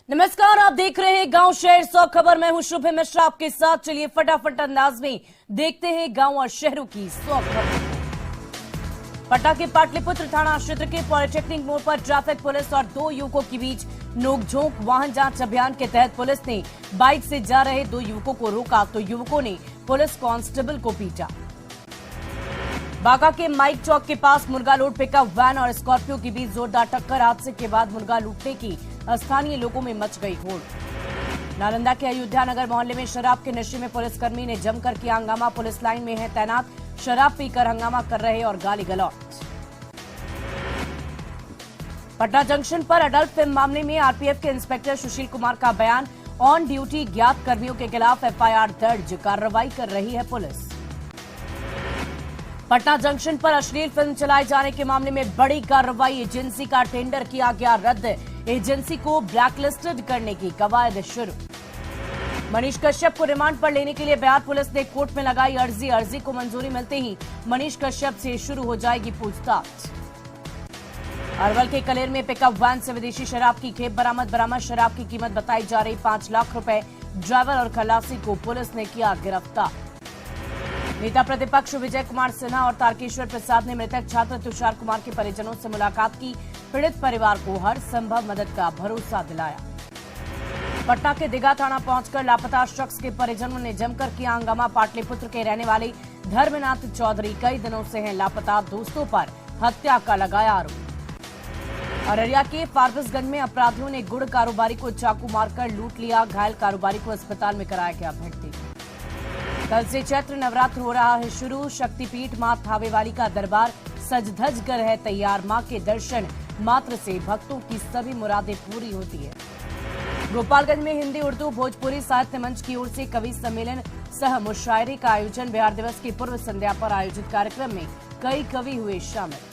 नमस्कार, आप देख रहे हैं गांव शहर 100 खबर। मैं हूं शुभ मिश्रा आपके साथ। चलिए फटाफट अंदाज में देखते हैं गांव और शहरों की 100 खबर। पटना के पाटलिपुत्र थाना क्षेत्र के पॉलिटेक्निक मोड़ पर ट्रैफिक पुलिस और दो युवकों के बीच नोकझोंक। वाहन जांच अभियान के तहत पुलिस ने बाइक से जा रहे दो युवकों को रोका तो युवकों ने पुलिस कांस्टेबल को पीटा। बांका के माइक चौक के पास मुर्गा लोड पिकअप वैन और स्कॉर्पियो के बीच जोरदार टक्कर। हादसे के बाद मुर्गा लूटने की स्थानीय लोगों में मच गई होड़। नालंदा के अयोध्या नगर मोहल्ले में शराब के नशे में पुलिसकर्मी ने जमकर किया हंगामा। पुलिस लाइन में है तैनात, शराब पीकर हंगामा कर रहे और गाली गलौज। पटना जंक्शन पर अडल्ट फिल्म मामले में आरपीएफ के इंस्पेक्टर सुशील कुमार का बयान। ऑन ड्यूटी ज्ञात कर्मियों के खिलाफ एफआईआर दर्ज, कार्रवाई कर रही है पुलिस। पटना जंक्शन पर अश्लील फिल्म चलाए जाने के मामले में बड़ी कार्रवाई। एजेंसी का टेंडर किया गया रद्द, एजेंसी को ब्लैकलिस्टेड करने की कवायद शुरू। मनीष कश्यप को रिमांड पर लेने के लिए बिहार पुलिस ने कोर्ट में लगाई अर्जी। अर्जी को मंजूरी मिलते ही मनीष कश्यप से शुरू हो जाएगी पूछताछ। अरवल के कलेर में पिकअप वैन से विदेशी शराब की खेप बरामद। शराब की कीमत बताई जा रही 5 लाख रुपए। ड्राइवर और खलासी को पुलिस ने किया गिरफ्तार। नेता प्रतिपक्ष विजय कुमार सिन्हा और तारकेश्वर प्रसाद ने मृतक छात्र तुषार कुमार के परिजनों से मुलाकात की। पीड़ित परिवार को हर संभव मदद का भरोसा दिलाया। पटना के दीघा थाना पहुंचकर लापता शख्स के परिजनों ने जमकर किया हंगामा। पाटलिपुत्र के रहने वाले धर्मनाथ चौधरी कई दिनों से हैं लापता। दोस्तों पर हत्या का लगाया आरोप। अररिया के फारबिसगंज में अपराधियों ने गुड़ कारोबारी को चाकू मारकर लूट लिया। घायल कारोबारी को अस्पताल में कराया गया भर्ती। कल से चैत्र नवरात्र हो रहा है शुरू। शक्तिपीठ मां थावे वाली का दरबार सज धज कर है तैयार। मां के दर्शन मात्र से भक्तों की सभी मुरादें पूरी होती है। गोपालगंज में हिंदी उर्दू भोजपुरी साहित्य मंच की ओर से कवि सम्मेलन सह मुशायरे का आयोजन। बिहार दिवस की पूर्व संध्या पर आयोजित कार्यक्रम में कई कवि हुए शामिल।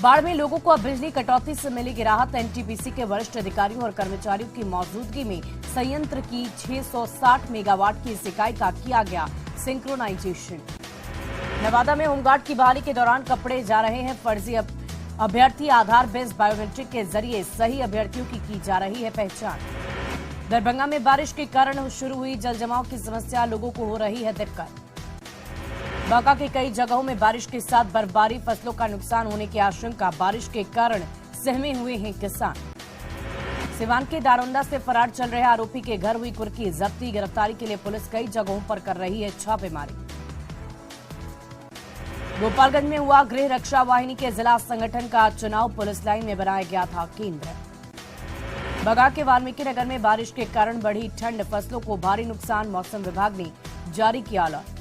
बाढ़ में लोगों को अब बिजली कटौती से मिलेगी राहत। एनटीपीसी के वरिष्ठ अधिकारियों और कर्मचारियों की मौजूदगी में संयंत्र की 660 मेगावाट की इस इकाई का किया गया सिंक्रोनाइजेशन। नवादा में होमगार्ड की बहाली के दौरान पकड़े जा रहे हैं फर्जी अभ्यर्थी। आधार बेस्ड बायोमेट्रिक के जरिए सही अभ्यर्थियों की जा रही है पहचान। दरभंगा में बारिश के कारण शुरू हुई जल जमाव की समस्या, लोगों को हो रही है दिक्कत। बांका के कई जगहों में बारिश के साथ बर्फबारी, फसलों का नुकसान होने की आशंका। बारिश के कारण सहमे हुए हैं किसान। सिवान के दारोंदा से फरार चल रहे आरोपी के घर हुई कुर्की जब्ती। गिरफ्तारी के लिए पुलिस कई जगहों पर कर रही है छापेमारी। गोपालगंज में हुआ गृह रक्षा वाहिनी के जिला संगठन का चुनाव। पुलिस लाइन में बनाया गया था केंद्र। बगा के वाल्मीकि नगर में बारिश के कारण बढ़ी ठंड, फसलों को भारी नुकसान। मौसम विभाग ने जारी किया अलर्ट।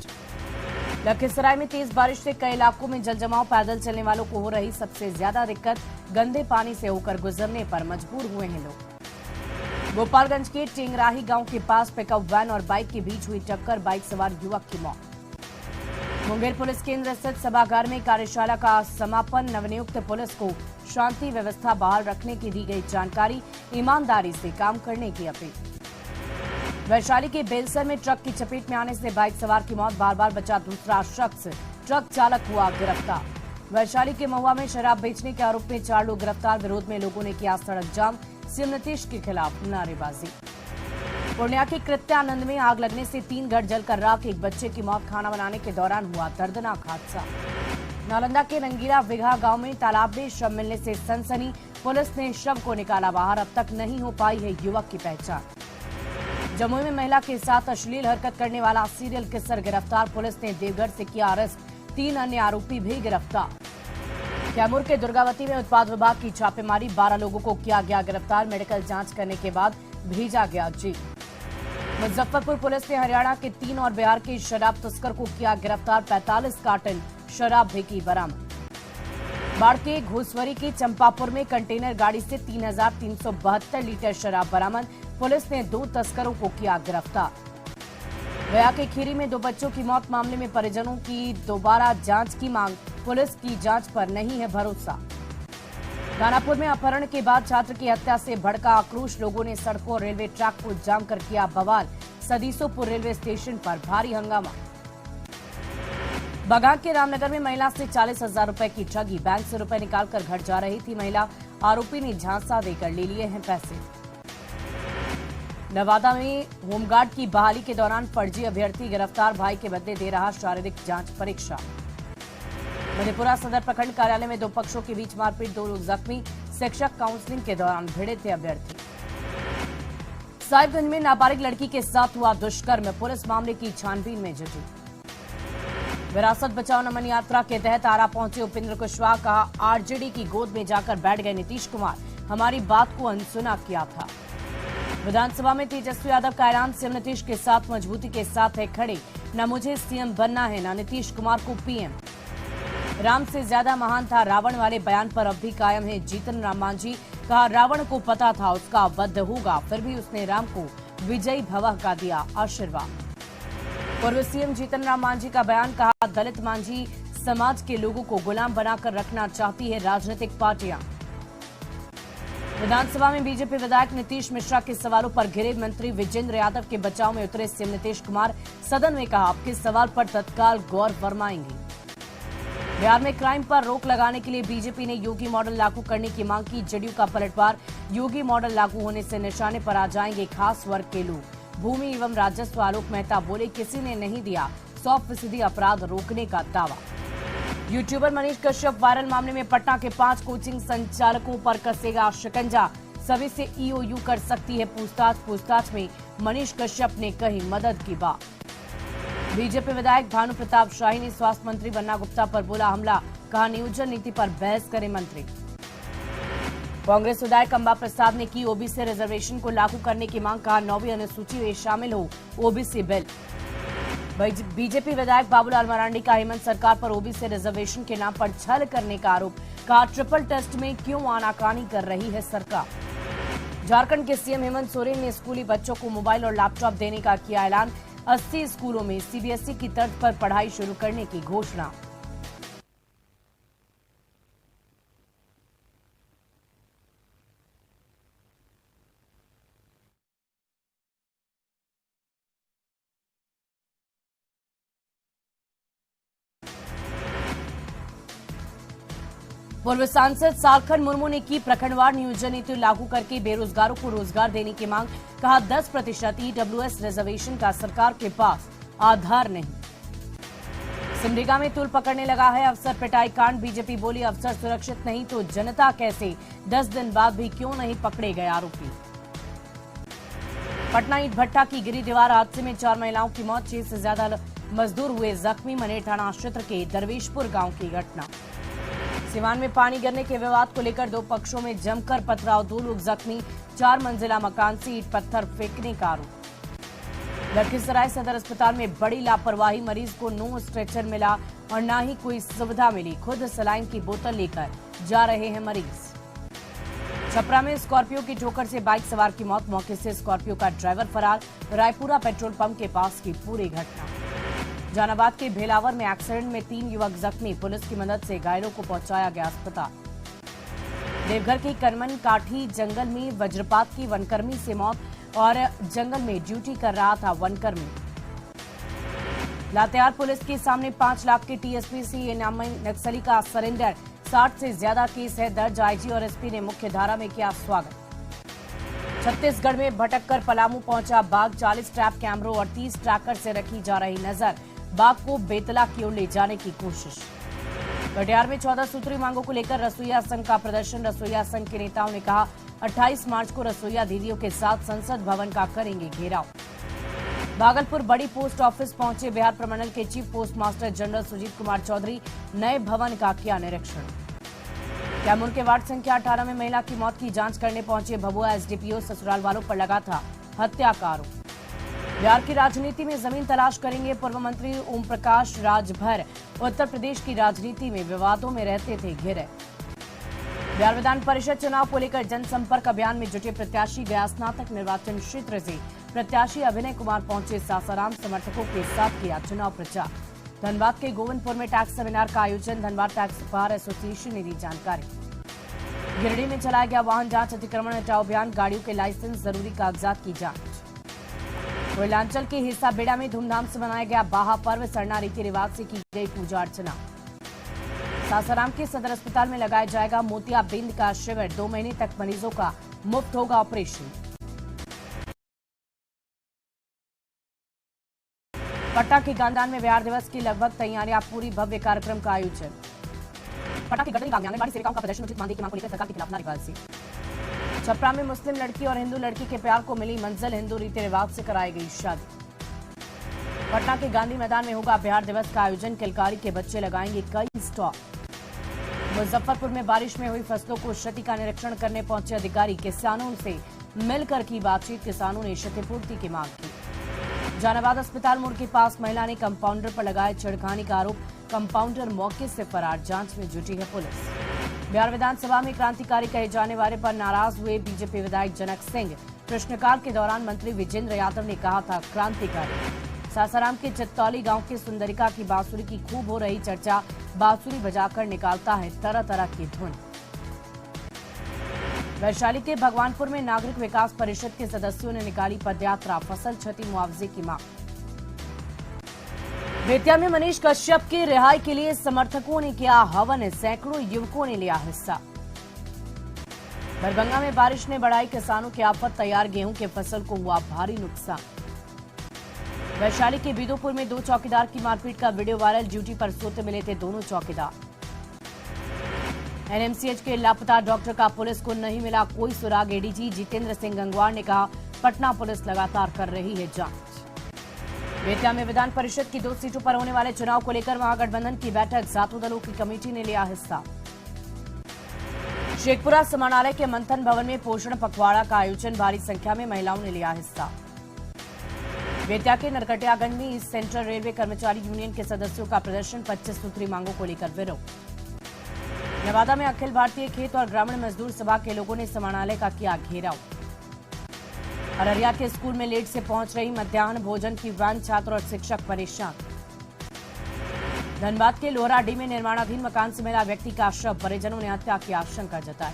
लखीसराय में तेज बारिश से कई इलाकों में जलजमाव। पैदल चलने वालों को हो रही सबसे ज्यादा दिक्कत। गंदे पानी से होकर गुजरने पर मजबूर हुए हैं लोग। गोपालगंज के टेंगराही गांव के पास पिकअप वैन और बाइक के बीच हुई टक्कर, बाइक सवार युवक की मौत। मुंगेर पुलिस केंद्र स्थित सभागार में कार्यशाला का समापन। नवनियुक्त पुलिस को शांति व्यवस्था बहाल रखने की दी गई जानकारी। ईमानदारी से काम करने की अपील। वैशाली के बेलसर में ट्रक की चपेट में आने से बाइक सवार की मौत, बार बचा दूसरा शख्स। ट्रक चालक हुआ गिरफ्तार। वैशाली के महुआ में शराब बेचने के आरोप में 4 लोग गिरफ्तार। विरोध में लोगों ने किया सड़क जाम। सीएम नीतीश के खिलाफ नारेबाजी। पूर्णिया के कृत्यानंद में आग लगने से 3 घर जलकर राख, एक बच्चे की मौत। खाना बनाने के दौरान हुआ दर्दनाक हादसा। नालंदा के रंगीला विघा गांव में तालाब में शव मिलने से सनसनी। पुलिस ने शव को निकाला बाहर, अब तक नहीं हो पाई है युवक की पहचान। जमुई में महिला के साथ अश्लील हरकत करने वाला सीरियल किसर गिरफ्तार। पुलिस ने देवगढ़ से किया अरेस्ट, 3 अन्य आरोपी भी गिरफ्तार। कैमूर के दुर्गावती में उत्पाद विभाग की छापेमारी, 12 लोगों को किया गया गिरफ्तार। मेडिकल जांच करने के बाद भेजा गया जेल। मुजफ्फरपुर पुलिस ने हरियाणा के 3 और बिहार के शराब तस्कर को किया गिरफ्तार। 45 कार्टन शराब भी की बरामद। बाढ़ के घोसवरी की चंपापुर में कंटेनर गाड़ी से 3,372 लीटर शराब बरामद। पुलिस ने 2 तस्करों को किया गिरफ्तार। गया के खीरी में 2 बच्चों की मौत, मामले में परिजनों की दोबारा जांच की मांग। पुलिस की जांच पर नहीं है भरोसा। दानापुर में अपहरण के बाद छात्र की हत्या से भड़का आक्रोश। लोगों ने सड़कों और रेलवे ट्रैक को जाम कर किया बवाल। सदीसोपुर रेलवे स्टेशन पर भारी हंगामा। बगा के रामनगर में महिला से 40,000 रुपए की ठगी। बैंक से रुपए निकालकर घर जा रही थी महिला, आरोपी ने झांसा देकर ले लिए हैं पैसे। नवादा में होमगार्ड की बहाली के दौरान फर्जी अभ्यर्थी गिरफ्तार, भाई के बदले दे रहा शारीरिक जांच परीक्षा। मधेपुरा सदर प्रखंड कार्यालय में दो पक्षों के बीच मारपीट, 2 लोग जख्मी, शिक्षक काउंसलिंग के दौरान भिड़े थे अभ्यर्थी। साहिबगंज में नाबालिग लड़की के साथ हुआ दुष्कर्म, पुलिस मामले की छानबीन में जुटी। विरासत बचाओ नमन यात्रा के तहत आरा पहुंचे उपेंद्र कुशवाहा, कहा आरजेडी की गोद में जाकर बैठ गए नीतीश कुमार, हमारी बात को अनसुना किया था। विधानसभा में तेजस्वी यादव का ऐलान, सीएम नीतीश के साथ मजबूती के साथ है खड़े, न मुझे सीएम बनना है न नीतीश कुमार को पीएम। राम से ज्यादा महान था रावण वाले बयान पर अब भी कायम है जीतन राम मांझी, कहा रावण को पता था उसका वध होगा, फिर भी उसने राम को विजयी भव का दिया आशीर्वाद। पूर्व सीएम जीतन राम मांझी का बयान, कहा दलित मांझी समाज के लोगों को गुलाम बनाकर रखना चाहती है राजनीतिक पार्टियां। विधानसभा में बीजेपी विधायक नीतीश मिश्रा के सवालों पर घिरे मंत्री विजेंद्र यादव के बचाव में उतरे सीएम नीतीश कुमार, सदन में कहा आपके सवाल पर तत्काल गौर फरमाएंगे। बिहार में क्राइम पर रोक लगाने के लिए बीजेपी ने योगी मॉडल लागू करने की मांग की, जदयू का पलटवार, योगी मॉडल लागू होने से निशाने पर आ जाएंगे खास वर्ग के लोग। भूमि एवं राजस्व आलोक मेहता बोले किसी ने नहीं दिया 100% अपराध रोकने का दावा। यूट्यूबर मनीष कश्यप वायरल मामले में पटना के 5 कोचिंग संचालकों पर कसेगा शिकंजा, सभी से ईओयू कर सकती है पूछताछ में मनीष कश्यप ने कही मदद की बात। बीजेपी विधायक भानु प्रताप शाही ने स्वास्थ्य मंत्री बन्ना गुप्ता पर बोला हमला, कहा नियोजन नीति पर बहस करे मंत्री। कांग्रेस विधायक अंबा प्रसाद ने की ओबीसी रिजर्वेशन को लागू करने की मांग, कहा 9वीं अनुसूची में शामिल हो ओबीसी बिल। बीजेपी विधायक बाबूलाल मरांडी का हेमंत सरकार पर ओबीसी रिजर्वेशन के नाम पर छल करने का आरोप, कहा ट्रिपल टेस्ट में क्यों आनाकानी कर रही है सरकार। झारखंड के सीएम हेमंत सोरेन ने स्कूली बच्चों को मोबाइल और लैपटॉप देने का किया ऐलान, 80 स्कूलों में सीबीएसई की तर्ज पर पढ़ाई शुरू करने की घोषणा। पूर्व सांसद सालखन मुर्मू ने की प्रखंडवार नियोजन नीति लागू करके बेरोजगारों को रोजगार देने की मांग, कहा 10% ईडब्ल्यूएस रिजर्वेशन का सरकार के पास आधार नहीं। सिमडेगा में तूल पकड़ने लगा है अफसर पिटाई कांड, बीजेपी बोली अफसर सुरक्षित नहीं तो जनता कैसे, 10 दिन बाद भी क्यों नहीं पकड़े गए आरोपी। पटना ईंट भट्टा की गिरी दीवार हादसे में 4 महिलाओं की मौत, 6 से ज्यादा मजदूर हुए जख्मी, मनेर थाना क्षेत्र के दरवेशपुर गांव की घटना। सिवान में पानी गिरने के विवाद को लेकर 2 पक्षों में जमकर पथराव, 2 लोग जख्मी, 4 मंजिला मकान से ईंट पत्थर फेंकने का आरोप। लखीसराय सदर अस्पताल में बड़ी लापरवाही, मरीज को नो स्ट्रेचर मिला और न ही कोई सुविधा मिली, खुद सलाइन की बोतल लेकर जा रहे हैं मरीज। छपरा में स्कॉर्पियो की ठोकर से बाइक सवार की मौत, मौके से स्कॉर्पियो का ड्राइवर फरार, रायपुरा पेट्रोल पंप के पास की पूरी घटना। जहानाबाद के भेलावर में एक्सीडेंट में 3 युवक जख्मी, पुलिस की मदद से घायलों को पहुंचाया गया अस्पताल। देवघर के करमन काठी जंगल में वज्रपात की वनकर्मी से मौत और जंगल में ड्यूटी कर रहा था वनकर्मी। लातेहार पुलिस के सामने 5 लाख के टीएसपी से इनामी नक्सली का सरेंडर, 60 से ज्यादा केस है दर्ज, आईजी और एसपी ने मुख्य धारा में किया स्वागत। छत्तीसगढ़ में भटक कर पलामू पहुंचा बाघ, 40 ट्रैप कैमरों और 30 ट्रैकर से रखी जा रही नजर, बाघ को बेतला की ओर ले जाने की कोशिश। कटिहार में 14 सूत्री मांगों को लेकर रसोईया संघ का प्रदर्शन, रसोईया संघ के नेताओं ने कहा 28 मार्च को रसोईया दीदियों के साथ संसद भवन का करेंगे घेराव। भागलपुर बड़ी पोस्ट ऑफिस पहुंचे बिहार प्रमंडल के chief post master general Sujit Kumar Chaudhary, नए भवन का किया निरीक्षण। कैमूर के वार्ड संख्या 18 में महिला की मौत की जांच करने पहुंचे भभुआ एसडीपीओ, ससुराल वालों पर लगा था हत्या का आरोप। बिहार की राजनीति में जमीन तलाश करेंगे पूर्व मंत्री ओम प्रकाश राजभर, उत्तर प्रदेश की राजनीति में विवादों में रहते थे घिरे। बिहार विधान परिषद चुनाव को लेकर जनसंपर्क अभियान में जुटे प्रत्याशी, गया स्नातक निर्वाचन क्षेत्र से प्रत्याशी अभिनय कुमार पहुंचे सासाराम, समर्थकों के साथ किया चुनाव प्रचार। धनबाद के गोविंदपुर में टैक्स सेमिनार का आयोजन, धनबाद टैक्स बार एसोसिएशन ने दी जानकारी। गिरिडीह में चलाया गया वाहन जांच अतिक्रमण हटाओ अभियान, गाड़ियों के लाइसेंस, जरूरी कागजात की जांच। पूर्वांचल के हिस्सा बेड़ा में धूमधाम से मनाया गया बाहा पर्व। सरना रीति रिवाज से की गई पूजा अर्चना। सासाराम के सदर अस्पताल में लगाया जाएगा मोतियाबिंद का शिविर। 2 महीने तक मरीजों का मुफ्त होगा ऑपरेशन। पटना के गांधान में बिहार दिवस की लगभग तैयारियां पूरी। भव्य कार्यक्रम का आयोजन। पटना के गठरी आंगनबाड़ी सेविकाओं का प्रदर्शन उचित मानदेय की मांग को लेकर सरकार के खिलाफ नारेबाजी। छपरा में मुस्लिम लड़की और हिंदू लड़की के प्यार को मिली मंजिल। हिंदू रीति रिवाज से कराई गई शादी। पटना के गांधी मैदान में होगा बिहार दिवस का आयोजन। किलकारी के बच्चे लगाएंगे कई स्टॉल। मुजफ्फरपुर में बारिश में हुई फसलों को क्षति का निरीक्षण करने पहुंचे अधिकारी। किसानों से मिलकर की बातचीत। किसानों ने क्षतिपूर्ति की मांग की। जहानाबाद अस्पताल मोड़ के पास महिला ने कंपाउंडर पर लगाए छेड़खानी का आरोप। कंपाउंडर मौके से फरार। जांच में जुटी है पुलिस। बिहार विधानसभा में क्रांतिकारी कहे जाने वाले पर नाराज हुए बीजेपी विधायक जनक सिंह। प्रश्नकाल के दौरान मंत्री विजेंद्र यादव ने कहा था क्रांतिकारी। सासाराम के चित्तौली गांव के सुंदरिका की बांसुरी की खूब हो रही चर्चा। बांसुरी बजाकर निकालता है तरह तरह की धुन। वैशाली के भगवानपुर में नागरिक विकास परिषद के सदस्यों ने निकाली पदयात्रा। फसल क्षति मुआवजे की मांग। बेतिया में मनीष कश्यप की रिहाई के लिए समर्थकों ने किया हवन। सैकड़ों युवकों ने लिया हिस्सा। दरभंगा में बारिश ने बढ़ाई किसानों की आफत। तैयार गेहूं की फसल को हुआ भारी नुकसान। वैशाली के बिदुपुर में 2 चौकीदार की मारपीट का वीडियो वायरल। ड्यूटी पर सोते मिले थे दोनों चौकीदार। एनएमसीएच के लापता डॉक्टर का पुलिस को नहीं मिला कोई सुराग। एडीजी जितेंद्र सिंह गंगवार ने कहा पटना पुलिस लगातार कर रही है जांच। बेतिया में विधान परिषद की 2 सीटों पर होने वाले चुनाव को लेकर महागठबंधन की बैठक। 7 दलों की कमेटी ने लिया हिस्सा। शेखपुरा समाहरणालय के मंथन भवन में पोषण पखवाड़ा का आयोजन। भारी संख्या में महिलाओं ने लिया हिस्सा। बेतिया के नरकटियागंज में ईस्ट सेंट्रल रेलवे कर्मचारी यूनियन के सदस्यों का प्रदर्शन। 25 सूत्री मांगों को लेकर विरोध। नवादा में अखिल भारतीय खेत और ग्रामीण मजदूर सभा के लोगों ने समाहरणालय का किया घेराव। अररिया के स्कूल में लेट से पहुंच रही मध्याह्न भोजन की वैन। छात्र और शिक्षक परेशान। धनबाद के लोहराडी में निर्माणाधीन मकान से मिला व्यक्ति का शव। परिजनों ने हत्या की आशंका जताई।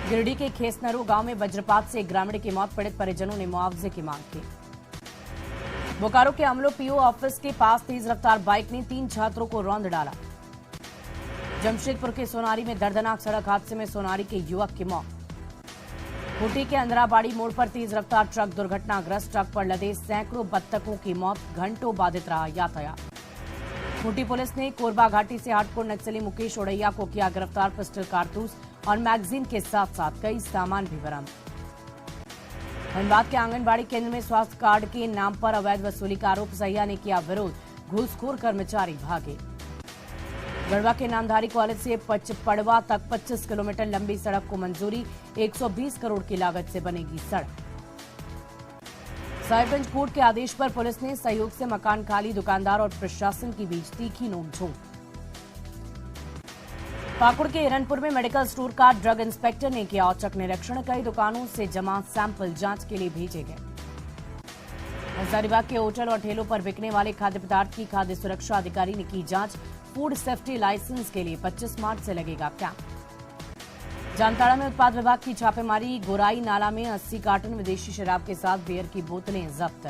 गिरिडीह के खेसनरू गांव में वज्रपात से एक ग्रामीण की मौत। पीड़ित परिजनों ने मुआवजे की मांग की। बोकारो के अमलो पीओ ऑफिस के पास तेज रफ्तार बाइक ने 3 छात्रों को रौंद डाला। जमशेदपुर के सोनारी में दर्दनाक सड़क हादसे में सोनारी के युवक की मौत। खूंटी के अंदराबाड़ी मोड़ पर तेज रफ्तार ट्रक दुर्घटनाग्रस्त। ट्रक पर लदे सैकड़ों बत्तखों की मौत। घंटों बाधित रहा यातायात। खूंटी पुलिस ने कोरबा घाटी से हार्डकोर नक्सली मुकेश ओड़ैया को किया गिरफ्तार। पिस्टल, कारतूस और मैगजीन के साथ साथ कई सामान भी बरामद। धनबाद के आंगनबाड़ी केंद्र में स्वास्थ्य कार्ड के नाम पर अवैध वसूली का आरोप। सहिया ने किया विरोध। घूसखोर कर्मचारी भागे। गढ़वा के नामधारी कॉलेज से पड़वा तक 25 किलोमीटर लंबी सड़क को मंजूरी। 120 करोड़ की लागत से बनेगी सड़क। साहिबगंज कोर्ट के आदेश पर पुलिस ने सहयोग से मकान खाली। दुकानदार और प्रशासन के बीच तीखी नोकझोंक। पाकुड़ के हिरनपुर में मेडिकल स्टोर का ड्रग इंस्पेक्टर ने किया औचक निरीक्षण। कई दुकानों से जमा सैंपल जांच के लिए भेजे गए। हजारीबाग के होटल और ठेलों पर बिकने वाले खाद्य पदार्थ की खाद्य सुरक्षा अधिकारी ने की जांच। फूड सेफ्टी लाइसेंस के लिए 25 मार्च से लगेगा कैंप। जामताड़ा में उत्पाद विभाग की छापेमारी। गोराई नाला में 80 कार्टन विदेशी शराब के साथ बियर की बोतलें जब्त।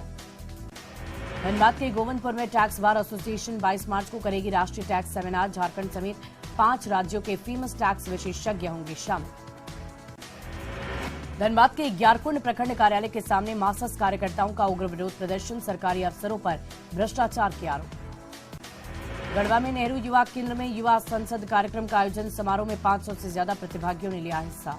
धनबाद के गोविंदपुर में टैक्स बार एसोसिएशन 22 मार्च को करेगी राष्ट्रीय टैक्स सेमिनार। झारखंड समेत 5 राज्यों के फेमस टैक्स विशेषज्ञ होंगे शामिल। धनबाद के ग्यारकुंड प्रखंड कार्यालय के सामने मार्क्सिस्ट कार्यकर्ताओं का उग्र विरोध प्रदर्शन। सरकारी अफसरों पर भ्रष्टाचार के आरोप। गढ़वा में नेहरू युवा केंद्र में युवा संसद कार्यक्रम का आयोजन। समारोह में 500 से ज्यादा प्रतिभागियों ने लिया हिस्सा।